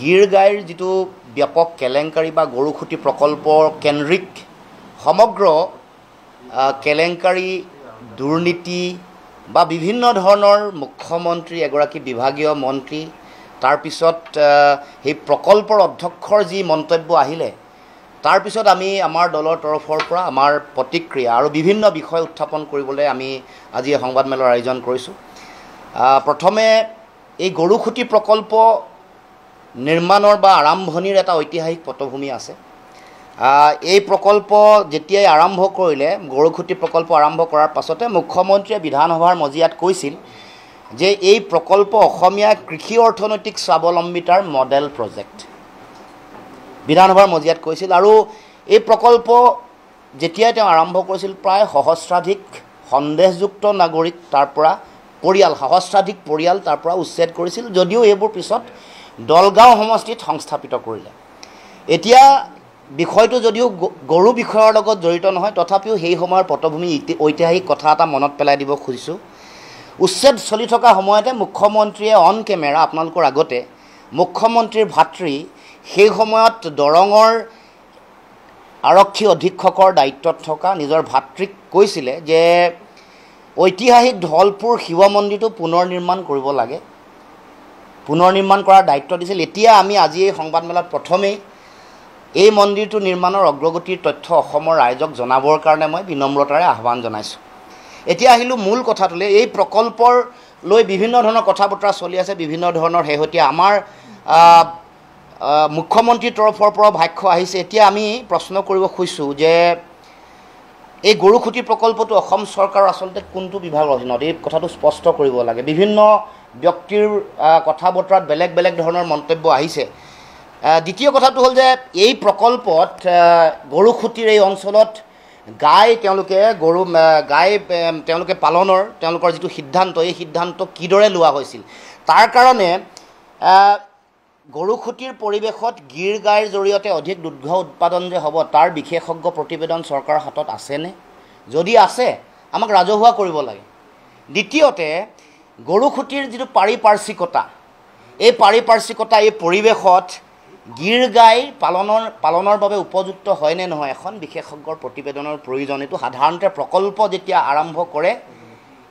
গিৰ গাইৰ যিটো ব্যাপক কেলেংকাৰী বা গৰুখুটি প্ৰকল্প কেন্দ্ৰিক সমগ্ৰ কেলেংকাৰী দুৰ্নীতি বা বিভিন্ন ধৰণৰ মুখ্যমন্ত্ৰী এগৰাকী বিভাগীয় মন্ত্ৰী তাৰপিছত সেই প্ৰকল্পৰ অধ্যক্ষৰ যি মন্তব্য আহিলে তাৰপিছত আমি আমাৰ দলৰ তৰফৰ পৰা আমাৰ প্ৰতিক্ৰিয়া আৰু বিভিন্ন বিষয় উত্থাপন কৰিবলৈ আমি আজি সংবাদমেলৰ আয়োজন কৰিছোঁ। প্ৰথমে এই গৰুখুটি প্ৰকল্প নিৰ্মাণৰ বা আৰম্ভণিৰ এটা ঐতিহাসিক পটভূমি আছে। এই প্ৰকল্প যেতিয়াই আৰম্ভ কৰিলে গৰুখুটি প্ৰকল্প আৰম্ভ কৰাৰ পাছতে মুখ্যমন্ত্ৰীয়ে বিধানসভাৰ মজিয়াত কৈছিল যে এই প্ৰকল্প অসমীয়া কৃষি অৰ্থনৈতিক স্বাৱলম্বিতাৰ মডেল প্ৰজেক্ট বিধানসভাৰ মজিয়াত কৈছিল। আৰু এই প্ৰকল্প যেতিয়াই তেওঁ আৰম্ভ কৰিছিল প্ৰায় সহস্ৰাধিক সন্দেহযুক্ত নাগৰিক তাৰ পৰা সহস্ৰাধিক পৰিয়াল তাৰ পৰা উচ্ছেদ কৰিছিল, যদিও এইবোৰ পিছত দলগাঁও সমষ্টিত সংস্থাপিত কৰিলে। এতিয়া বিষয়টো যদিও গৰু বিষয়ৰ লগত জড়িত নহয়, তথাপিও সেই সময়ৰ পটভূমি ঐতিহাসিক কথা এটা মনত পেলাই দিব খুজিছোঁ। উচ্ছেদ চলি থকা সময়তে মুখ্যমন্ত্ৰীয়ে অন কেমেৰা আপোনালোকৰ আগতে মুখ্যমন্ত্ৰীৰ ভাতৃ সেই সময়ত দৰঙৰ আৰক্ষী অধীক্ষকৰ দায়িত্বত থকা নিজৰ ভাতৃক কৈছিলে যে ঐতিহাসিক ধলপুৰ শিৱ মন্দিৰটো পুনৰ নিৰ্মাণ কৰিব লাগে, পুনৰ নিৰ্মাণ কৰাৰ দায়িত্ব দিছিল। এতিয়া আমি আজি এই সংবাদমেলত প্ৰথমেই এই মন্দিৰটো নিৰ্মাণৰ অগ্ৰগতিৰ তথ্য অসমৰ ৰাইজক জনাবৰ কাৰণে মই বিনম্ৰতাৰে আহ্বান জনাইছোঁ। এতিয়া আহিলোঁ মূল কথাটোলৈ। এই প্ৰকল্পৰ লৈ বিভিন্ন ধৰণৰ কথা বতৰা চলি আছে, বিভিন্ন ধৰণৰ শেহতীয়া আমাৰ মুখ্যমন্ত্ৰীৰ তৰফৰ পৰা ভাষ্য আহিছে। এতিয়া আমি প্ৰশ্ন কৰিব খুজিছোঁ যে এই গৰুখুটি প্ৰকল্পটো অসম চৰকাৰৰ আচলতে কোনটো বিভাগৰ অধীনত, এই কথাটো স্পষ্ট কৰিব লাগে। বিভিন্ন ব্যক্তিৰ কথা বতৰাত বেলেগ বেলেগ ধৰণৰ মন্তব্য আহিছে। দ্বিতীয় কথাটো হ'ল যে এই প্ৰকল্পত গৰুখুটিৰ এই অঞ্চলত গাই তেওঁলোকে পালনৰ তেওঁলোকৰ যিটো সিদ্ধান্ত, এই সিদ্ধান্ত কিদৰে লোৱা হৈছিল তাৰ কাৰণে গৰুখুটিৰ পৰিৱেশত গিৰ গাইৰ জৰিয়তে অধিক দুগ্ধ উৎপাদন যে হ'ব তাৰ বিশেষজ্ঞ প্ৰতিবেদন চৰকাৰৰ হাতত আছেনে? যদি আছে আমাক ৰাজহুৱা কৰিব লাগে। দ্বিতীয়তে গৰুখুটিৰ যিটো পাৰিপাৰ্শ্বিকতা, এই পাৰিপাৰ্শ্বিকতা এই পৰিৱেশত গিৰ গাই পালনৰ বাবে উপযুক্ত হয়নে নহয় এখন বিশেষজ্ঞৰ প্ৰতিবেদনৰ প্ৰয়োজন। এইটো সাধাৰণতে প্ৰকল্প যেতিয়া আৰম্ভ কৰে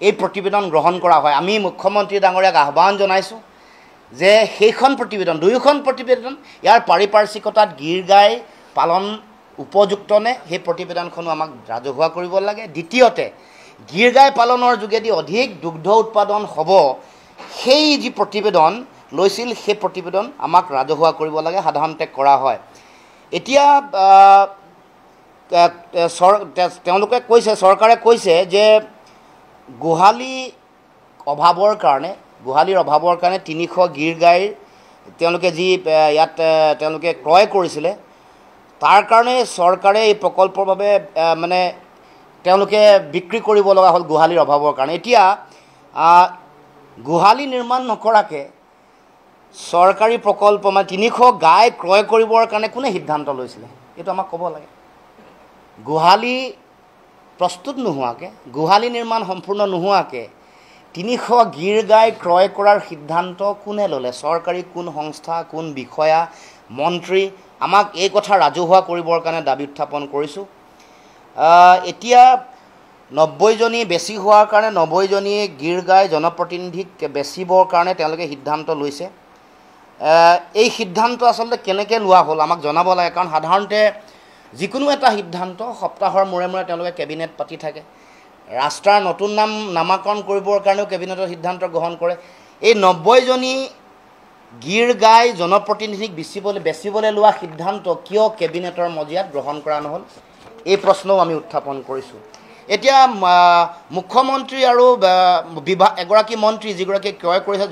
এই প্ৰতিবেদন গ্ৰহণ কৰা হয়। আমি মুখ্যমন্ত্ৰী ডাঙৰীয়াক আহ্বান জনাইছোঁ যে সেইখন প্ৰতিবেদন, দুয়োখন প্ৰতিবেদন ইয়াৰ পাৰিপাৰ্শ্বিকতাত গিৰ গাই পালন উপযুক্ত নে সেই প্ৰতিবেদনখনো আমাক ৰাজহুৱা কৰিব লাগে। দ্বিতীয়তে গিৰ গাই পালনৰ যোগেদি অধিক দুগ্ধ উৎপাদন হ'ব সেই যি প্ৰতিবেদন লৈছিল সেই প্ৰতিবেদন আমাক ৰাজহুৱা কৰিব লাগে, সাধাৰণতে কৰা হয়। এতিয়া তেওঁলোকে কৈছে, চৰকাৰে কৈছে যে গোহালিৰ অভাৱৰ কাৰণে 300 গিৰ গাইৰ তেওঁলোকে যি ইয়াত তেওঁলোকে ক্ৰয় কৰিছিলে তাৰ কাৰণে চৰকাৰে এই প্ৰকল্পৰ বাবে তেওঁলোকে বিক্ৰী কৰিব লগা হ'ল গোহালিৰ অভাৱৰ কাৰণে। এতিয়া গোহালি নিৰ্মাণ নকৰাকৈ চৰকাৰী প্ৰকল্প 300 গাই ক্ৰয় কৰিবৰ কাৰণে কোনে সিদ্ধান্ত লৈছিলে এইটো আমাক ক'ব লাগে। গোহালি প্ৰস্তুত নোহোৱাকৈ, গোহালি নিৰ্মাণ সম্পূৰ্ণ নোহোৱাকৈ 300 গিৰ গাই ক্ৰয় কৰাৰ সিদ্ধান্ত কোনে ল'লে? চৰকাৰী কোন সংস্থা, কোন বিষয়া, মন্ত্ৰী? আমাক এই কথা ৰাজহুৱা কৰিবৰ কাৰণে দাবী উত্থাপন কৰিছোঁ। এতিয়া 90জনী বেছি হোৱাৰ কাৰণে 90জনী গিৰ গাই জনপ্ৰতিনিধিক বেচিবৰ কাৰণে তেওঁলোকে সিদ্ধান্ত লৈছে। এই সিদ্ধান্ত আচলতে কেনেকৈ লোৱা হ'ল আমাক জনাব লাগে, কাৰণ সাধাৰণতে যিকোনো এটা সিদ্ধান্ত সপ্তাহৰ মূৰে মূৰে তেওঁলোকে কেবিনেট পাতি থাকে। ৰাস্তাৰ নতুন নামাকৰণ কৰিবৰ কাৰণেও কেবিনেটৰ সিদ্ধান্ত গ্ৰহণ কৰে। এই 90জনী গিৰ গাই জনপ্ৰতিনিধিক বেচিবলৈ লোৱা সিদ্ধান্ত কিয় কেবিনেটৰ মজিয়াত গ্ৰহণ কৰা নহ'ল এই প্ৰশ্নও আমি উত্থাপন কৰিছোঁ। এতিয়া মুখ্যমন্ত্ৰী আৰু এগৰাকী মন্ত্ৰী যিগৰাকীয়ে ক্ৰয় কৰিছে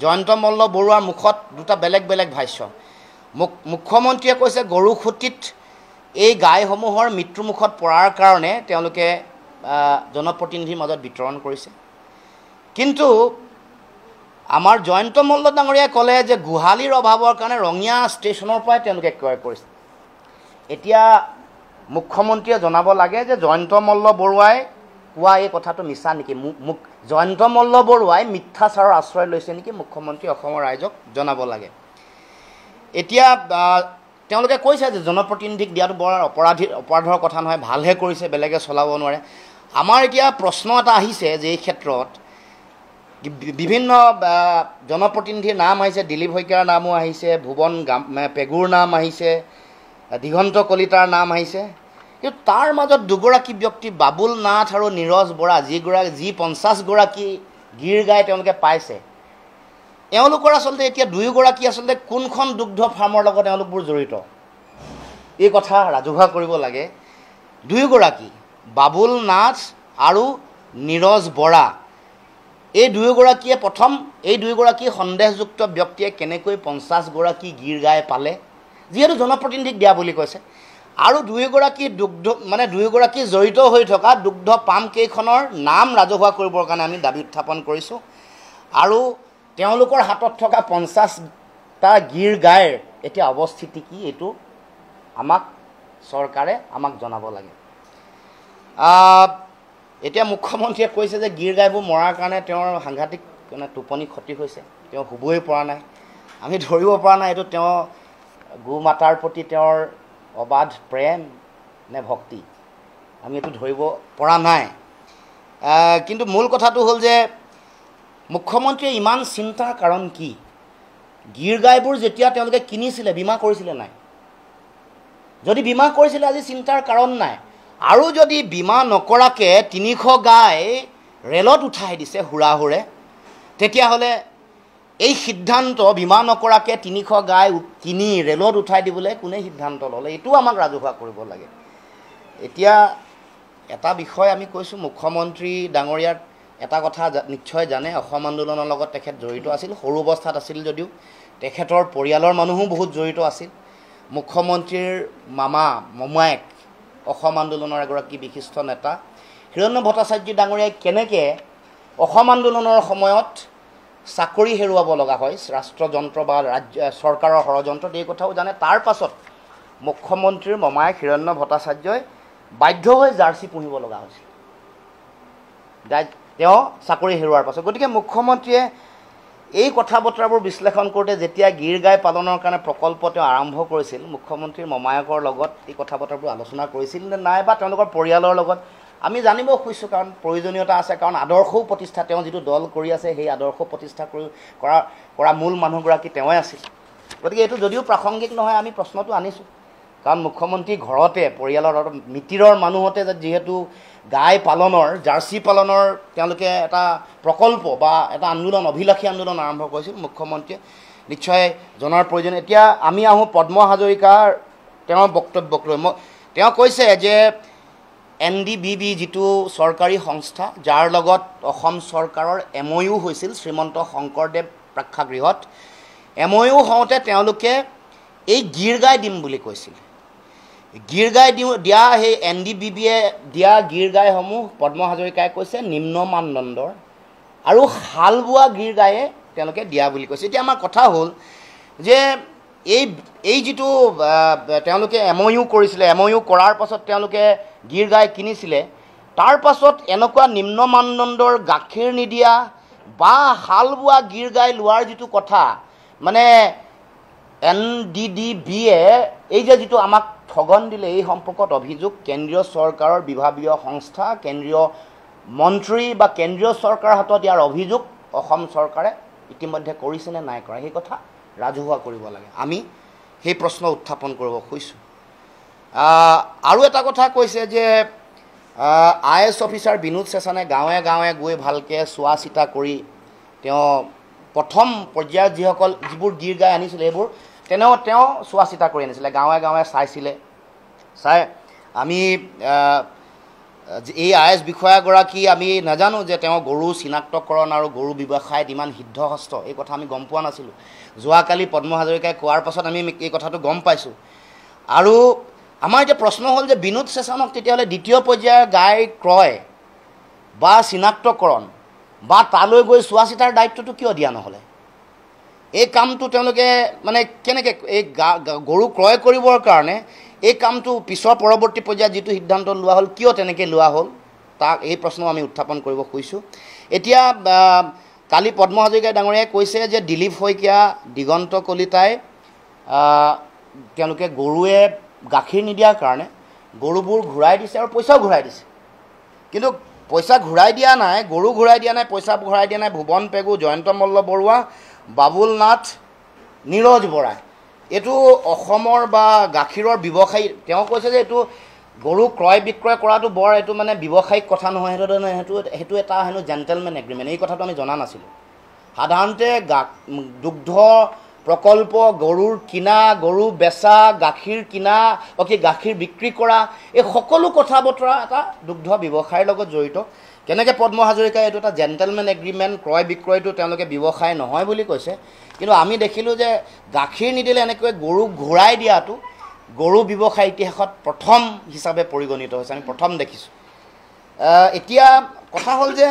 জয়ন্ত মল্ল বৰুৱাৰ মুখত দুটা বেলেগ বেলেগ ভাষ্য। মুখ্যমন্ত্ৰীয়ে কৈছে গৰুখুটিত এই গাইসমূহৰ মৃত্যুমুখত পৰাৰ কাৰণে তেওঁলোকে জনপ্ৰতিনিধিৰ মাজত বিতৰণ কৰিছে, কিন্তু আমাৰ জয়ন্ত মল্ল ডাঙৰীয়াই ক'লে যে গোহালিৰ অভাৱৰ কাৰণে ৰঙিয়া ষ্টেচনৰ পৰাই তেওঁলোকে ক্ৰয় কৰিছে। এতিয়া মুখ্যমন্ত্ৰীয়ে জনাব লাগে যে জয়ন্ত মল্ল বৰুৱাই কোৱা এই কথাটো মিছা নেকি, জয়ন্ত মল্ল বৰুৱাই মিথ্যাচাৰৰ আশ্ৰয় লৈছে নেকি, মুখ্যমন্ত্ৰী অসমৰ ৰাইজক জনাব লাগে। এতিয়া তেওঁলোকে কৈছে যে জনপ্ৰতিনিধিক দিয়াটো বৰ অপৰাধৰ কথা নহয়, ভালহে কৰিছে, বেলেগে চলাব নোৱাৰে। আমাৰ এতিয়া প্ৰশ্ন এটা আহিছে যে এই ক্ষেত্ৰত বিভিন্ন জনপ্ৰতিনিধিৰ নাম আহিছে, দিলীপ শইকীয়াৰ নামো আহিছে, ভুৱন পেগুৰ নাম আহিছে, দিগন্ত কলিতাৰ নাম আহিছে, কিন্তু তাৰ মাজত দুগৰাকী ব্যক্তি বাবুল নাথ আৰু নীৰজ বৰা যি 50গৰাকী গীৰ গাই তেওঁলোকে পাইছে, এওঁলোকৰ আচলতে এতিয়া দুয়োগৰাকী আচলতে কোনখন দুগ্ধ ফাৰ্মৰ লগত এওঁলোকবোৰ জড়িত এই কথা ৰাজহুৱা কৰিব লাগে। দুয়োগৰাকী বাবুল নাথ আৰু নীৰজ বৰা, এই দুয়োগৰাকীয়ে প্ৰথম এই দুয়োগৰাকী সন্দেহযুক্ত ব্যক্তিয়ে কেনেকৈ 50গৰাকী গীৰ গাই পালে, যিহেতু জনপ্ৰতিনিধিক দিয়া বুলি কৈছে, আৰু দুয়োগৰাকী দুয়োগৰাকী জড়িত হৈ থকা দুগ্ধ পাম কেইখনৰ নাম ৰাজহুৱা কৰিবৰ কাৰণে আমি দাবী উত্থাপন কৰিছোঁ। আৰু তেওঁলোকৰ হাতত থকা 50টা গীৰ গাইৰ এতিয়া অৱস্থিতি কি, এইটো চৰকাৰে আমাক জনাব লাগে। এতিয়া মুখ্যমন্ত্ৰীয়ে কৈছে যে গীৰ গাইবোৰ মৰাৰ কাৰণে তেওঁৰ সাংঘাতিক টোপনি ক্ষতি হৈছে, তেওঁ শুবই পৰা নাই। আমি ধৰিব পৰা নাই এইটো তেওঁ গো মাতাৰ প্ৰতি তেওঁৰ অবাধ প্ৰেম নে ভক্তি, আমি এইটো ধৰিব পৰা নাই। কিন্তু মূল কথাটো হ'ল যে মুখ্যমন্ত্ৰীয়ে ইমান চিন্তাৰ কাৰণ কি? গীৰ গাইবোৰ যেতিয়া তেওঁলোকে কিনিছিলে বীমা কৰিছিলে নাই? যদি বীমা কৰিছিলে আজি চিন্তাৰ কাৰণ নাই। আৰু যদি বীমা নকৰাকৈ 300 গাই ৰেলত উঠাই দিছে হুৰাহুৰে, তেতিয়াহ'লে এই সিদ্ধান্ত বীমা নকৰাকৈ 300 গাই কিনি ৰেলত উঠাই দিবলৈ কোনে সিদ্ধান্ত ল'লে, এইটোও আমাক ৰাজহুৱা কৰিব লাগে। এতিয়া এটা বিষয় আমি কৈছোঁ, মুখ্যমন্ত্ৰী ডাঙৰীয়াৰ এটা কথা নিশ্চয় জানে, অসম আন্দোলনৰ লগত তেখেত জড়িত আছিল, সৰু অৱস্থাত আছিল যদিও তেখেতৰ পৰিয়ালৰ মানুহো বহুত জড়িত আছিল। মুখ্যমন্ত্ৰীৰ মমায়েক অসম আন্দোলনৰ এগৰাকী বিশিষ্ট নেতা হিৰণ্য ভট্টাচাৰ্য ডাঙৰীয়াই কেনেকৈ অসম আন্দোলনৰ সময়ত চাকৰি হেৰুৱাব লগা হয়, ৰাষ্ট্ৰযন্ত্ৰ বা চৰকাৰৰ ষড়যন্ত্ৰত, এই কথাও জানে। তাৰ পাছত মুখ্যমন্ত্ৰীৰ মমায়েক হিৰণ্য ভট্টাচাৰ্যই বাধ্য হৈ জাৰ্চি পুহিব লগা হৈছিল তেওঁ চাকৰি হেৰুৱাৰ পাছত। গতিকে মুখ্যমন্ত্ৰীয়ে এই কথা বতৰাবোৰ বিশ্লেষণ কৰোঁতে যেতিয়া গীৰ গাই পালনৰ কাৰণে প্ৰকল্প তেওঁ আৰম্ভ কৰিছিল, মুখ্যমন্ত্ৰীৰ মমায়েকৰ লগত এই কথা বতৰাবোৰ আলোচনা কৰিছিল নে নাই, বা তেওঁলোকৰ পৰিয়ালৰ লগত আমি জানিব খুজিছোঁ, কাৰণ প্ৰয়োজনীয়তা আছে। কাৰণ আদৰ্শও প্ৰতিষ্ঠা, তেওঁ যিটো দল কৰি আছে সেই আদৰ্শ প্ৰতিষ্ঠা কৰা মূল মানুহগৰাকী তেওঁৱে আছিল। গতিকে এইটো যদিও প্ৰাসংগিক নহয়, আমি প্ৰশ্নটো আনিছোঁ, কাৰণ মুখ্যমন্ত্ৰী ঘৰতে পৰিয়ালৰ মিতিৰৰ মানুহতে যিহেতু গাই পালনৰ, জাৰ্চি পালনৰ তেওঁলোকে এটা প্ৰকল্প বা এটা আন্দোলন, অভিলাষী আন্দোলন আৰম্ভ কৰিছিল, মুখ্যমন্ত্ৰীয়ে নিশ্চয় জনাৰ প্ৰয়োজন। এতিয়া আমি আহোঁ পদ্ম হাজৰিকাৰ তেওঁৰ বক্তব্যক লৈ। তেওঁ কৈছে যে NDBB যিটো চৰকাৰী সংস্থা, যাৰ লগত অসম চৰকাৰৰ MOU হৈছিল শ্ৰীমন্ত শংকৰদেৱ প্ৰেক্ষাগৃহত, MOU হওঁতে তেওঁলোকে এই গীৰ গাই দিম বুলি কৈছিল। গীৰ গাই দিয়া সেই NDBBয়ে দিয়া গীৰ গাইসমূহ পদ্ম হাজৰিকাই কৈছে নিম্ন মানদণ্ডৰ আৰু হাল বোৱা গীৰ গায়ে তেওঁলোকে দিয়া বুলি কৈছে। এতিয়া আমাৰ কথা হ'ল যে এই যিটো তেওঁলোকে MOU কৰিছিলে, MOU কৰাৰ পাছত তেওঁলোকে গীৰ গাই কিনিছিলে, তাৰ পাছত এনেকুৱা নিম্ন মানদণ্ডৰ গাখীৰ নিদিয়া বা হাল বোৱা গীৰ গাই লোৱাৰ যিটো কথা, মানে NDDBয়ে এই যে যিটো আমাক ঠগন দিলে, এই সম্পৰ্কত অভিযোগ কেন্দ্ৰীয় চৰকাৰৰ বিভাগীয় সংস্থা, কেন্দ্ৰীয় মন্ত্ৰী বা কেন্দ্ৰীয় চৰকাৰৰ হাতত ইয়াৰ অভিযোগ অসম চৰকাৰে ইতিমধ্যে কৰিছেনে নাই কৰা, সেই কথা ৰাজহুৱা কৰিব লাগে। আমি সেই প্ৰশ্ন উত্থাপন কৰিব খুজিছোঁ। আৰু এটা কথা কৈছে যে IAS অফিচাৰ বিনোদ চেচানে গাঁৱে গাঁৱে গৈ ভালকৈ চোৱা চিতা কৰি তেওঁ প্ৰথম পৰ্যায়ত যিবোৰ গীৰ গাই আনিছিলে এইবোৰ তেওঁ চোৱা চিতা কৰি আনিছিলে, গাঁৱে গাঁৱে চাইছিলে। আমি এই IAS বিষয়াগৰাকী আমি নাজানো যে তেওঁ গৰু চিনাক্তকৰণ আৰু গৰু ব্যৱসায়ত ইমান সিদ্ধহস্ত, এই কথা আমি গম পোৱা নাছিলোঁ। যোৱাকালি পদ্ম হাজৰিকাই কোৱাৰ পাছত আমি এই কথাটো গম পাইছোঁ। আৰু আমাৰ এতিয়া প্ৰশ্ন হ'ল যে বিনোদ চেচানক তেতিয়াহ'লে দ্বিতীয় পৰ্যায়ৰ গাই ক্ৰয় বা চিনাক্তকৰণ বা তালৈ গৈ চোৱা চিতাৰ দায়িত্বটো কিয় দিয়া নহ'লে? এই কামটো তেওঁলোকে মানে কেনেকৈ এই গৰু ক্ৰয় কৰিবৰ কাৰণে এই কামটো পিছৰ পৰৱৰ্তী পৰ্যায়ত যিটো সিদ্ধান্ত লোৱা হ'ল, কিয় তেনেকৈ লোৱা হ'ল, তাক এই প্ৰশ্ন আমি উত্থাপন কৰিব খুজিছোঁ। এতিয়া কালি পদ্ম হাজৰিকা ডাঙৰীয়াই কৈছে যে দিলীপ শইকীয়া, দিগন্ত কলিতাই তেওঁলোকে গৰুৱে গাখীৰ নিদিয়াৰ কাৰণে গৰুবোৰ ঘূৰাই দিছে আৰু পইচাও ঘূৰাই দিছে। কিন্তু পইচা ঘূৰাই দিয়া নাই, গৰু ঘূৰাই দিয়া নাই, পইচা ঘূৰাই দিয়া নাই ভুৱন পেগু, জয়ন্ত মল্ল বৰুৱা, বাবুল নাথ, নীৰজ বৰাই। এইটো অসমৰ বা গাখীৰৰ ব্যৱসায়ী, তেওঁ কৈছে যে এইটো গৰু ক্ৰয় বিক্ৰয় কৰাটো বৰ এইটো মানে ব্যৱসায়িক কথা নহয়, সেইটো এটা হেনো জেণ্টেলমেন এগ্ৰিমেণ্ট। এই কথাটো আমি জনা নাছিলোঁ। সাধাৰণতে দুগ্ধ প্ৰকল্প, গৰুৰ কিনা, গৰু বেচা, গাখীৰ কিনা, গাখীৰ বিক্ৰী কৰা, এই সকলো কথা বতৰা এটা দুগ্ধ ব্যৱসায়ৰ লগত জড়িত। কেনেকৈ পদ্ম হাজৰিকাই এইটো এটা জেণ্টেলমেন এগ্ৰিমেণ্ট, ক্ৰয় বিক্ৰয়টো তেওঁলোকে ব্যৱসায় নহয় বুলি কৈছে। কিন্তু আমি দেখিলোঁ যে গাখীৰ নিদিলে এনেকৈ গৰু ঘূৰাই দিয়াটো গৰু ব্যৱসায় ইতিহাসত প্ৰথম হিচাপে পৰিগণিত হৈছে, আমি প্ৰথম দেখিছোঁ। এতিয়া কথা হ'ল যে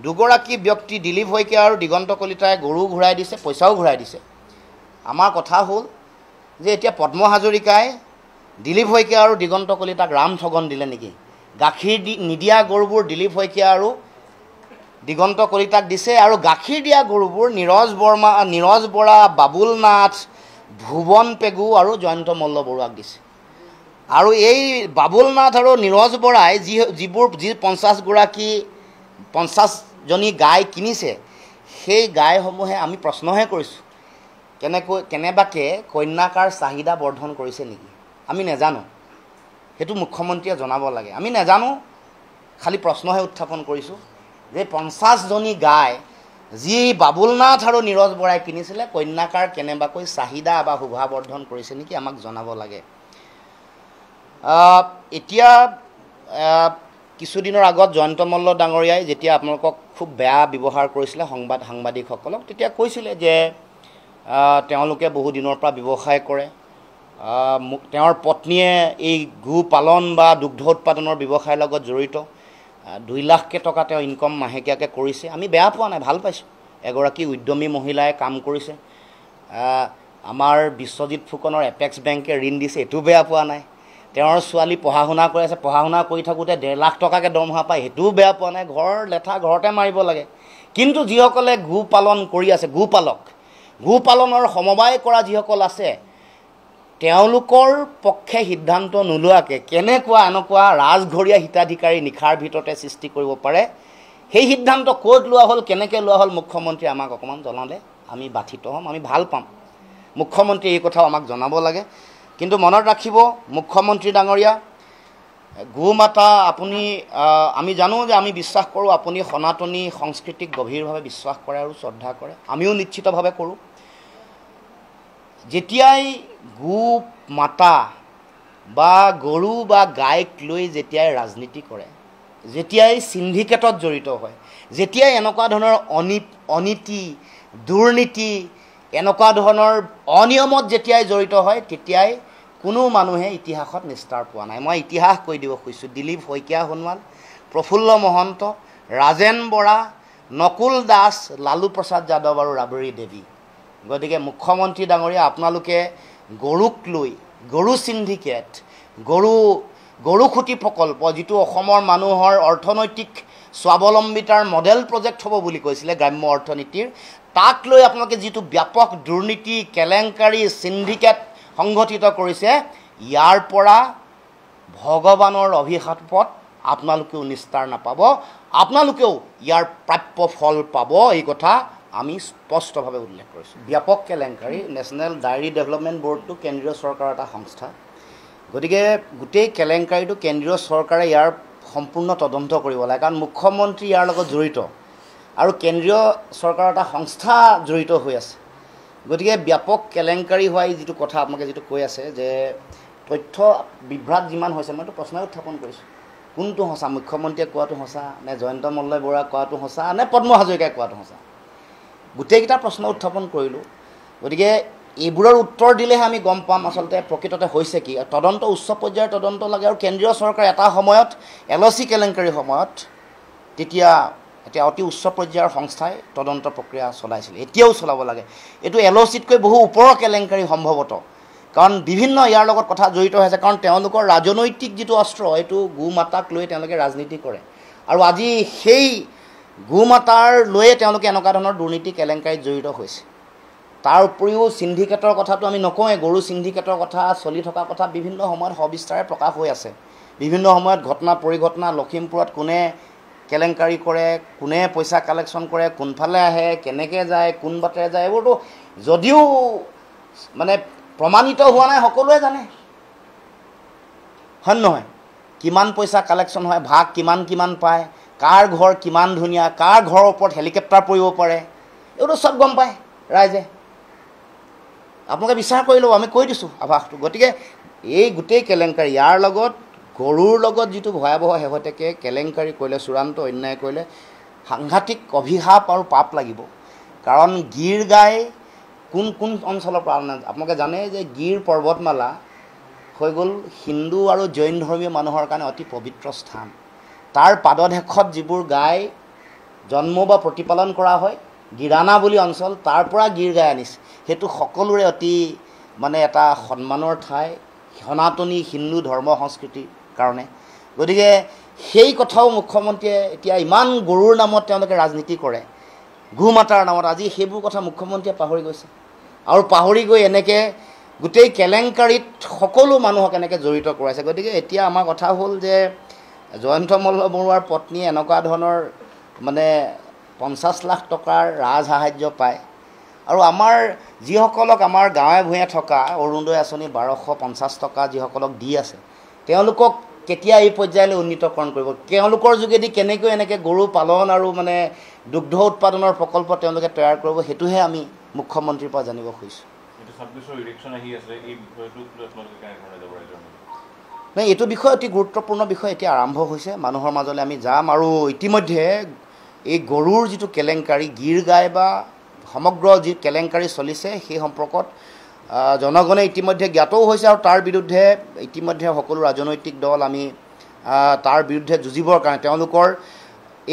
দুগৰাকী ব্যক্তি, দিলীপ শইকীয়া আৰু দিগন্ত কলিতাই গৰু ঘূৰাই দিছে, পইচাও ঘূৰাই দিছে। আমাৰ কথা হ'ল যে এতিয়া পদ্ম হাজৰিকাই দিলীপ শইকীয়া আৰু দিগন্ত কলিতাক ৰাম ঠগন দিলে নেকি? গাখীৰ নিদিয়া গৰুবোৰ দিলীপ শইকীয়া আৰু দিগন্ত কলিতাক দিছে, আৰু গাখীৰ দিয়া গৰুবোৰ নীৰজ বৰা, বাবুল নাথ, ভুৱন পেগু আৰু জয়ন্ত মল্ল বৰুৱাক দিছে। আৰু এই বাবুল নাথ আৰু নীৰজ বৰাই যি 50জনী গাই কিনিছে, সেই গাইসমূহে আমি প্ৰশ্নহে কৰিছোঁ কেনেবাকৈ কন্যাকাৰ চাহিদা বৰ্ধন কৰিছে নেকি? আমি নাজানো, সেইটো মুখ্যমন্ত্ৰীয়ে জনাব লাগে। আমি নাজানো, খালি প্ৰশ্নহে উত্থাপন কৰিছোঁ যে 50জনী গাই যি বাবুল নাথ আৰু নীৰজ বৰাই কিনিছিলে, কন্যাকাৰ কেনেবাকৈ চাহিদা বা শোভা বৰ্ধন কৰিছে নেকি? আমাক জনাব লাগে। এতিয়া কিছুদিনৰ আগত জয়ন্ত মল্ল ডাঙৰীয়াই যেতিয়া আপোনালোকক খুব বেয়া ব্যৱহাৰ কৰিছিলে সাংবাদিকসকলক, তেতিয়া কৈছিলে যে তেওঁলোকে বহু দিনৰ পৰা ব্যৱসায় কৰে, তেওঁৰ পত্নীয়ে এই গো পালন বা দুগ্ধ উৎপাদনৰ ব্যৱসায়ৰ লগত জড়িত, 2 লাখকৈ টকা তেওঁ ইনকম মাহেকীয়াকৈ কৰিছে। আমি বেয়া পোৱা নাই, ভাল পাইছোঁ। এগৰাকী উদ্যমী মহিলাই কাম কৰিছে। আমাৰ বিশ্বজিৎ ফুকনৰ এপেক্স বেংকে ঋণ দিছে, এইটো বেয়া পোৱা নাই। তেওঁৰ ছোৱালী পঢ়া শুনা কৰি আছে, পঢ়া শুনা কৰি থাকোঁতে 1.5 লাখ টকাকৈ দৰমহা পায়, সেইটোও বেয়া পোৱা নাই। ঘৰ লেঠা ঘৰতে মাৰিব লাগে। কিন্তু যিসকলে গো পালন কৰি আছে, গো পালনৰ সমবায় কৰা যিসকল আছে, তেওঁলোকৰ পক্ষে সিদ্ধান্ত নোলোৱাকৈ কেনেকুৱা এনেকুৱা ৰাজঘৰীয়া হিতাধিকাৰী নিশাৰ ভিতৰতে সৃষ্টি কৰিব পাৰে, সেই সিদ্ধান্ত ক'ত লোৱা হ'ল, কেনেকৈ লোৱা হ'ল, মুখ্যমন্ত্ৰীয়ে আমাক অকণমান জনালে আমি বাধিত হ'ম, আমি ভাল পাম। মুখ্যমন্ত্ৰীয়ে এই কথাও আমাক জনাব লাগে। কিন্তু মনত ৰাখিব মুখ্যমন্ত্ৰী ডাঙৰীয়া, গো মাতা আপুনি, আমি জানো যে আমি বিশ্বাস কৰোঁ আপুনি সনাতনী সংস্কৃতিক গভীৰভাৱে বিশ্বাস কৰে আৰু শ্ৰদ্ধা কৰে, আমিও নিশ্চিতভাৱে কৰোঁ। যেতিয়াই গো মাতা বা গৰু বা গাইক লৈ যেতিয়াই ৰাজনীতি কৰে, যেতিয়াই সিন্ডিকেটত জড়িত হয়, যেতিয়াই এনেকুৱা ধৰণৰ অনীতি, দুৰ্নীতি, এনেকুৱা ধৰণৰ অনিয়মত যেতিয়াই জড়িত হয়, তেতিয়াই কোনো মানুহে ইতিহাসত নিস্তাৰ পোৱা নাই। মই ইতিহাস কৈ দিব খুজিছোঁ। দিলীপ শইকীয়া সোণোৱাল, প্ৰফুল্ল মহন্ত, ৰাজেন বৰা, নকুল দাস, লালু প্ৰসাদ যাদৱ আৰু ৰাবৰী দেৱী। গতিকে মুখ্যমন্ত্ৰী ডাঙৰীয়া, আপোনালোকে গৰুক লৈ, গৰু সিন্ডিকেট, গৰুখুটি প্ৰকল্প, যিটো অসমৰ মানুহৰ অৰ্থনৈতিক স্বাৱলম্বিতাৰ মডেল প্ৰজেক্ট হ'ব বুলি কৈছিলে গ্ৰাম্য অৰ্থনীতিৰ, তাক লৈ আপোনালোকে যিটো ব্যাপক দুৰ্নীতি, কেলেংকাৰী, সিন্ডিকেট সংগঠিত কৰিছে, ইয়াৰ পৰা ভগৱানৰ অভিশাপত আপোনালোকেও নিস্তাৰ নাপাব, আপোনালোকেও ইয়াৰ প্ৰাপ্য ফল পাব। এই কথা আমি স্পষ্টভাৱে উল্লেখ কৰিছোঁ। ব্যাপক কেলেংকাৰী, নেশ্যনেল ডায়েৰী ডেভেলপমেণ্ট বৰ্ডটো কেন্দ্ৰীয় চৰকাৰৰ এটা সংস্থা। গতিকে গোটেই কেলেংকাৰীটো কেন্দ্ৰীয় চৰকাৰে ইয়াৰ সম্পূৰ্ণ তদন্ত কৰিব লাগে, কাৰণ মুখ্যমন্ত্ৰী ইয়াৰ লগত জড়িত আৰু কেন্দ্ৰীয় চৰকাৰৰ এটা সংস্থা জড়িত হৈ আছে। গতিকে ব্যাপক কেলেংকাৰী হোৱাই যিটো কথা আপোনালোকে যিটো কৈ আছে যে তথ্য বিভ্ৰাট যিমান হৈছে, মইতো প্ৰশ্নই উত্থাপন কৰিছোঁ, কোনটো সঁচা? মুখ্যমন্ত্ৰীয়ে কোৱাটো সঁচা নে জয়ন্ত মল্ল বৰুৱাই কোৱাটো সঁচা নে পদ্ম হাজৰিকাই কোৱাটো সঁচা? গোটেইকেইটা প্ৰশ্ন উত্থাপন কৰিলোঁ। গতিকে এইবোৰৰ উত্তৰ দিলেহে আমি গম পাম আচলতে প্ৰকৃততে হৈছে কি। তদন্ত উচ্চ পৰ্যায়ৰ তদন্ত লাগে, আৰু কেন্দ্ৰীয় চৰকাৰে এটা সময়ত LOC কেলেংকাৰীৰ সময়ত তেতিয়া অতি উচ্চ পৰ্যায়ৰ সংস্থাই তদন্ত প্ৰক্ৰিয়া চলাইছিল, এতিয়াও চলাব লাগে। এইটো LOCতকৈ বহু ওপৰৰ কেলেংকাৰী সম্ভৱতঃ, কাৰণ বিভিন্ন ইয়াৰ লগত কথা জড়িত হৈ আছে। কাৰণ তেওঁলোকৰ ৰাজনৈতিক যিটো অস্ত্ৰ, এইটো গো মাতাক লৈ তেওঁলোকে ৰাজনীতি কৰে, আৰু আজি সেই গো মাতাৰ লৈয়ে তেওঁলোকে এনেকুৱা ধৰণৰ দুৰ্নীতি কেলেংকাৰীত জড়িত হৈছে। তাৰ উপৰিও সিন্ডিকেটৰ কথাটো আমি নকওঁৱে, গৰু সিন্ডিকেটৰ কথা চলি থকা কথা বিভিন্ন সময়ত সবিস্তাৰে প্ৰকাশ হৈ আছে। বিভিন্ন সময়ত ঘটনা পৰিঘটনা, লখিমপুৰত কোনে কেলেংকাৰী কৰে, কোনে পইচা কালেকশ্যন কৰে, কোনফালে আহে, কেনেকৈ যায়, কোন বাটেৰে যায়, এইবোৰতো যদিও মানে প্ৰমাণিত হোৱা নাই, সকলোৱে জানে, হয় নহয়? কিমান পইচা কালেকশ্যন হয়, ভাগ কিমান কিমান পায়, কাৰ ঘৰ কিমান ধুনীয়া, কাৰ ঘৰৰ ওপৰত হেলিকপ্টাৰ পৰিব পাৰে, এইটো চব গম পায় ৰাইজে। আপোনালোকে বিচাৰ কৰি লওক, আমি কৈ দিছোঁ আভাসটো। গতিকে এই গোটেই কেলেংকাৰী, ইয়াৰ লগত গৰুৰ লগত যিটো ভয়াৱহ শেহতীয়াকৈ কেলেংকাৰী কৰিলে, চূড়ান্ত অন্যায় কৰিলে, সাংঘাতিক অভিশাপ আৰু পাপ লাগিব। কাৰণ গীৰ গাই কোন কোন অঞ্চলৰ পৰা আপোনালোকে জানে যে গীৰ পৰ্বতমালা হৈ গ'ল হিন্দু আৰু জৈন ধৰ্মীয় মানুহৰ কাৰণে অতি পবিত্ৰ স্থান। তাৰ পাদদেশত যিবোৰ গাই জন্ম বা প্ৰতিপালন কৰা হয়, গিৰাণা বুলি অঞ্চল, তাৰ পৰা গীৰ গাই আনিছে। সেইটো সকলোৰে অতি মানে এটা সন্মানৰ ঠাই সনাতনী হিন্দু ধৰ্ম সংস্কৃতিৰ কাৰণে। গতিকে সেই কথাও মুখ্যমন্ত্ৰীয়ে এতিয়া ইমান গৰুৰ নামত তেওঁলোকে ৰাজনীতি কৰে, গো মাতাৰ নামত, আজি সেইবোৰ কথা মুখ্যমন্ত্ৰীয়ে পাহৰি গৈছে। আৰু পাহৰি গৈ এনেকৈ গোটেই কেলেংকাৰীত সকলো মানুহক এনেকৈ জড়িত কৰাইছে। গতিকে এতিয়া আমাৰ কথা হ'ল যে জয়ন্ত মল্ল বৰুৱাৰ পত্নীয়ে এনেকুৱা ধৰণৰ মানে 50 লাখ টকাৰ ৰাজসাহাৰ্য পায়। আৰু আমাৰ যিসকলক আমাৰ গাঁৱে ভূঞে থকা অৰুণোদয় আঁচনি 1250 টকা যিসকলক দি আছে, তেওঁলোকক কেতিয়া এই পৰ্যায়লৈ উন্নীতকৰণ কৰিব, তেওঁলোকৰ যোগেদি কেনেকৈ এনেকৈ গৰু পালন আৰু মানে দুগ্ধ উৎপাদনৰ প্ৰকল্প তেওঁলোকে তৈয়াৰ কৰিব, সেইটোহে আমি মুখ্যমন্ত্ৰীৰ পৰা জানিব খুজিছোঁ। নাই, এইটো বিষয় অতি গুৰুত্বপূৰ্ণ বিষয়, এতিয়া আৰম্ভ হৈছে, মানুহৰ মাজলৈ আমি যাম। আৰু ইতিমধ্যে এই গৰুৰ যিটো কেলেংকাৰী, গীৰ গাই বা সমগ্ৰ যি কেলেংকাৰী চলিছে, সেই সম্পৰ্কত জনগণে ইতিমধ্যে জ্ঞাতও হৈছে। আৰু তাৰ বিৰুদ্ধে ইতিমধ্যে সকলো ৰাজনৈতিক দল আমি তাৰ বিৰুদ্ধে যুঁজিবৰ কাৰণে তেওঁলোকৰ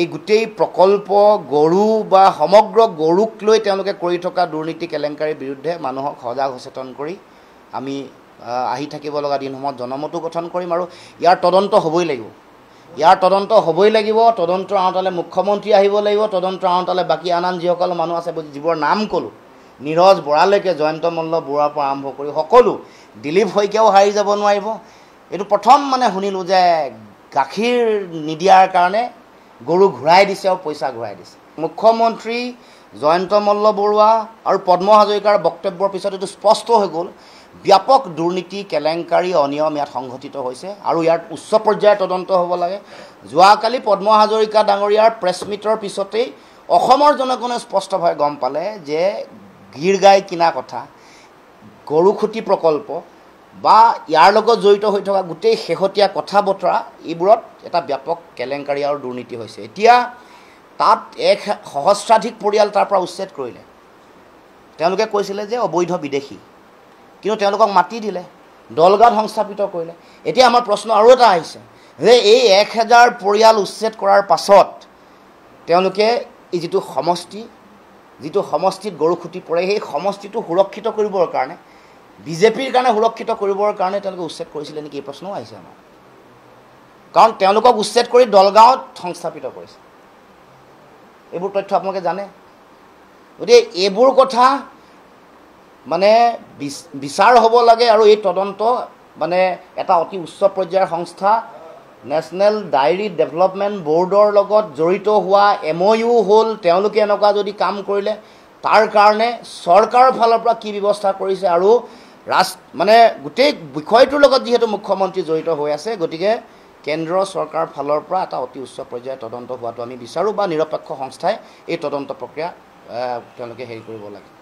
এই গোটেই প্ৰকল্প গৰু বা সমগ্ৰ গৰুক লৈ তেওঁলোকে কৰি থকা দুৰ্নীতি কেলেংকাৰীৰ বিৰুদ্ধে মানুহক সজাগ সচেতন কৰি আমি আহি থাকিব লগা দিনসমূহত জনমতো গঠন কৰিম। আৰু ইয়াৰ তদন্ত হ'বই লাগিব, ইয়াৰ তদন্ত হ'বই লাগিব। তদন্তৰ আওতালে মুখ্যমন্ত্ৰী আহিব লাগিব, তদন্তৰ আওতালে বাকী আন আন যিসকল মানুহ আছে, যিবোৰ নাম ক'লোঁ, নীৰজ বৰালৈকে জয়ন্ত মল্ল বৰুৱাৰ পৰা আৰম্ভ কৰি সকলো, দিলীপ শইকীয়াও হাৰি যাব নোৱাৰিব। এইটো প্ৰথম মানে শুনিলোঁ যে গাখীৰ নিদিয়াৰ কাৰণে গৰু ঘূৰাই দিছে আৰু পইচা ঘূৰাই দিছে। মুখ্যমন্ত্ৰী জয়ন্ত মল্ল বৰুৱা আৰু পদ্ম হাজৰিকাৰ বক্তব্যৰ পিছত এইটো স্পষ্ট হৈ গ'ল, ব্যাপক দুৰ্নীতি কেলেংকাৰী অনিয়ম ইয়াত সংঘটিত হৈছে আৰু ইয়াত উচ্চ পৰ্যায়ৰ তদন্ত হ'ব লাগে। যোৱাকালি পদ্ম হাজৰিকা ডাঙৰীয়াৰ প্ৰেছ মিটৰ পিছতেই অসমৰ জনগণে স্পষ্টভাৱে গম পালে যে গীৰ গাই কিনা কথা, গৰু খুঁটি প্ৰকল্প বা ইয়াৰ লগত জড়িত হৈ থকা গোটেই শেহতীয়া কথা বতৰা, এইবোৰত এটা ব্যাপক কেলেংকাৰী আৰু দুৰ্নীতি হৈছে। এতিয়া তাত 1 সহস্ৰাধিক পৰিয়াল তাৰ পৰা উচ্ছেদ কৰিলে। তেওঁলোকে কৈছিলে যে অবৈধ বিদেশী, কিন্তু তেওঁলোকক মাতি দিলে, দলগাত সংস্থাপিত কৰিলে। এতিয়া আমাৰ প্ৰশ্ন আৰু এটা আহিছে যে এই 1000 পৰিয়াল উচ্ছেদ কৰাৰ পাছত তেওঁলোকে এই যিটো সমষ্টিত গৰু খুঁটি পৰে, সেই সমষ্টিটো সুৰক্ষিত কৰিবৰ কাৰণে, বিজেপিৰ কাৰণে সুৰক্ষিত কৰিবৰ কাৰণে তেওঁলোকে উচ্ছেদ কৰিছিলে নেকি, এই প্ৰশ্নও আহিছে আমাৰ। কাৰণ তেওঁলোকক উচ্ছেদ কৰি দলগাঁৱত সংস্থাপিত কৰিছে, এইবোৰ তথ্য আপোনালোকে জানে। গতিকে এইবোৰ কথা মানে বিচাৰ হ'ব লাগে। আৰু এই তদন্ত মানে এটা অতি উচ্চ পৰ্যায়ৰ সংস্থা নেশ্যনেল ডায়েৰী ডেভেলপমেণ্ট বৰ্ডৰ লগত জড়িত হোৱা MOU হ'ল। তেওঁলোকে এনেকুৱা যদি কাম কৰিলে তাৰ কাৰণে চৰকাৰৰ ফালৰ পৰা কি ব্যৱস্থা কৰিছে, আৰু মানে গোটেই বিষয়টোৰ লগত যিহেতু মুখ্যমন্ত্ৰী জড়িত হৈ আছে, গতিকে কেন্দ্ৰ চৰকাৰৰ ফালৰ পৰা এটা অতি উচ্চ পৰ্যায়ৰ তদন্ত হোৱাটো আমি বিচাৰোঁ, বা নিৰপেক্ষ সংস্থাই এই তদন্ত প্ৰক্ৰিয়া তেওঁলোকে হেৰি কৰিব লাগে।